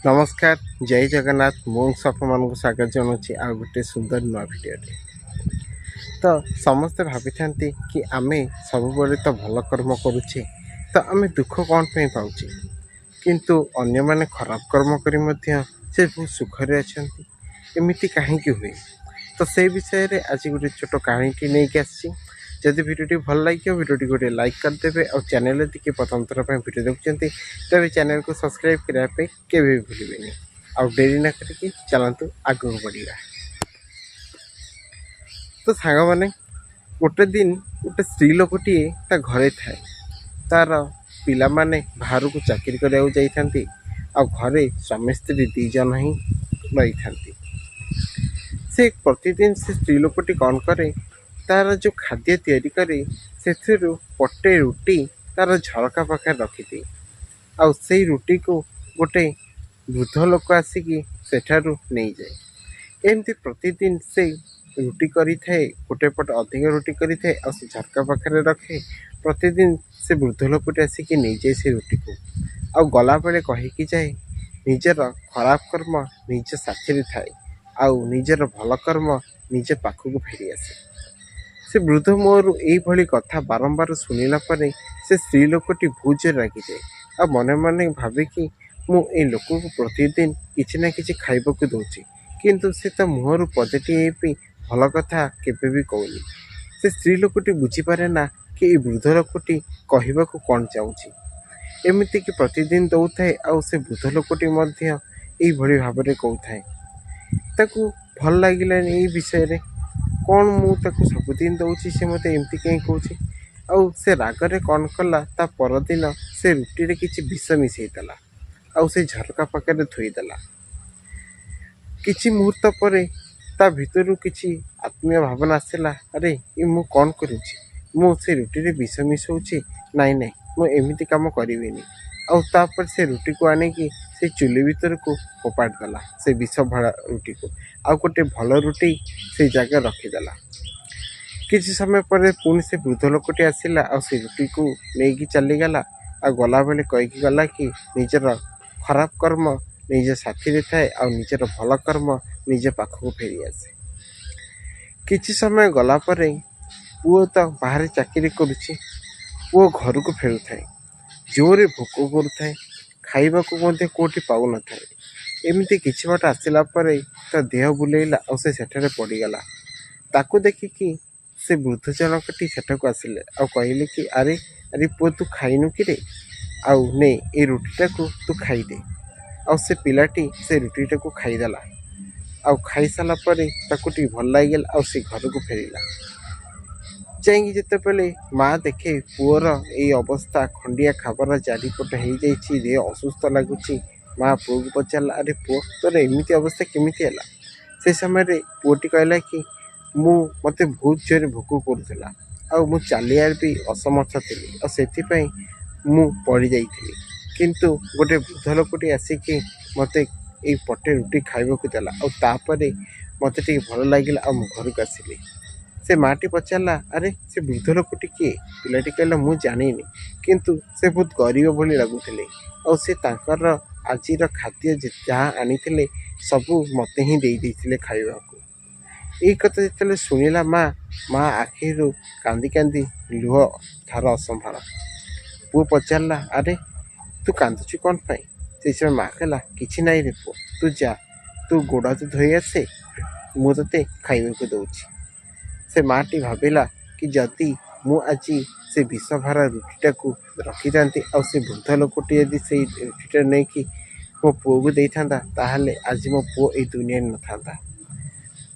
नमस्कार जय जगन्नाथ मुझे मान स्वागत जनाऊँगी आ गोटे सुंदर नुआ भिडियो। तो समस्ते भावी था कि आम सब तो भल कर्म करुचे तो आम दुख कौन पे पाचे किंतु अन्य माने खराब कर्म कर से बहुत सुखरे अच्छा एमती कहीं हुए। तो से विषय रे आज गोटे छोट कहानी नहीं आसी। जदि भिडियो भल लगे भिडियो गोटे लाइक करदे और चैनल टी प्रथम थर भिडियो देखुं तेज चैनल को सब्सक्राइब करने के भी भूलें आ डेरी न करके चलतु आग बढ़ा। तो सांग मैंने गोटे दिन गोटे स्त्री लोकटे घरे थाए तार पिला माने बाहर को चाकरी करने जाती आ घरे स्वामी स्त्री दी जन ही रही था। से प्रतिदिन से स्त्री लोकटी कौन करे तार जो खाद्य तैयारी करे से पटे रुटी तार झरका पाखे रखिदी आई रुटी को गोटे वृद्ध लोक आसिकी सेठारु नहीं जाए। एमती प्रतिदिन से रुटी करी थाए गोटे पट अधिक रुटी करी थाए आ से झरका पाखे रखे। प्रतिदिन से वृद्ध लोकटी आसिकी नहीं जाए से रुटी को आ गला बेले कहीकि जाए निजर खराब कर्म निज साथी थाए आउ निजर भल कर्म निज पाखक फेरी आसे। से वृद्ध मोर यही कथा बारंबार शुणिला से स्त्री लोकटी बहुत जोर रागी जाए आ मने मने भावे कि मुझे लोक को प्रतिदिन किसी ना कि खाइबा को दूची किंतु से तो मुहर पदेटी भल कथा केबे भी कहूनी। से स्त्री लोकटी बुझीपारे ना कि ये वृद्ध लोकटी कहवा कौन चाहूँगी एमती कि प्रतिदिन दौ थाए आ से वृद्ध लोकटी यही भाव में कहूए ताकू भल लगे ये विषय रे कौन मुझे सबुदिन दूसरी से मत एमती कहीं कहे आउ से रागरे कौन कला ता परदिन से रुटी रे किछि विष मिसईदेला आउ से झरका पाखे थोईदेला। किछि मुहूर्त पर ता भितर किछि आत्मीय भावना आसला अरे ये मु कौन करुछि मु से रुटी रे विष मिसौछि नाई नाई मु एमिति काम करिविनी आउर से रुटी को आनिकी से चुली भीतर को फोपाड़ देला से विष भरा रुटी को आउ गोटे भल रुटी से जगह रखीदेला। किसी समय पर पुणी से वृद्ध लोकटी आसला आ से रुटी को लेकिन चलीगला आ गला बेले कहीकि गला कि निजर खराब कर्म निज साथी थाए आ निजर भल कर्म निज पाखक फेरी आसे। किसी समय गला पर पुओ तो बाहर चाकरी करुछि पुओ घर को फेरू थाए जोरे भोक करुए खाइबा कौटी पाऊ न थाए एमती किछि बाट आसला तो देह बुलेला और से सेठारे पड़ीगला ताकू देखिकी से वृद्ध जनकटी सेठाक आसिले आ कहले कि अरे अरे पुओ तू खाइनु कि रे आउ ने ये रुटीटा को तू खाईदे आ से पिलाटी से रुटीटा को खाईदेला आउ खाई सारा भल लगे आ से घर को फेरिला जाइए जितेबले माँ देखे पुअर ये अवस्था खंडिया खाबर चारिपट हो देह असुस्थ लगुच माँ पुओ को पचारा अरे पुओ तोर एमती अवस्था केमिति है से समय पुओटी कहला कि मु मते बहुत जोर भोक करूला आ मु चलियार भी असमर्थ थी और से मु पड़ जाइली किंतु गोटे वृद्ध लोकटी आसिकी मते ये पटे रुटी खाइबा को देला और मते टे भल लगे आ घर को आसिली। से माटी पचारा अरे से वृद्ध लोकटी किए पिलाटी कहला मु जानी किंतु से बहुत गरीब भली लगुले और से तांकर आजिर खाद्य जहाँ आनी सबू मते ही दे खाइबा को। यही कथा जिते शुणिला माँ माँ आखिर कांदी कांदी लुह धार असंभार पुओ पचारा अरे तू कांदुचु कौन पाई से समय माँ कहला किछि नाई रे पुओ तू जा तू गोड़ हाथ धोई आसे मु ते खाइबा को दउछि। से माटी भाविला कि जदि मु आज से विष भरा रुटीटा को रखी था और से वृद्ध लोकटी यदि से रुटीटा नहीं कि मो पुओ को दे था ताहले आज मो पुओ ये दुनिया न था।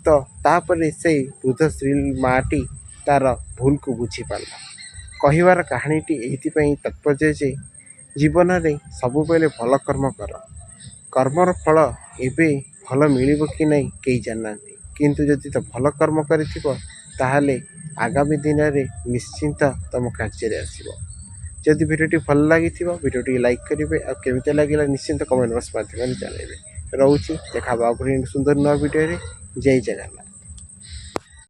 तो तापर से वृद्ध स्त्री माटी तार भूल को बुझी पारा कहबार कहानीटी यही तात्पर्य जे जीवन में सबु बेले भल कर्म कर कर्मर फल एबे भल मिलिबो कि नहीं कई जाना किंतु जदि तो भल कर्म करिथिबो ताहले आगामी दिन में निश्चिंत तुम कार्य आसो। जदि भिडियोटी भल लगी भिडियोटी लाइक करेंगे और केमिति लगे निश्चिंत कमेंट बॉक्स माध्यम जानवे रोचे देखा सुंदर नुआ भिडियो जय जगन्नाथ।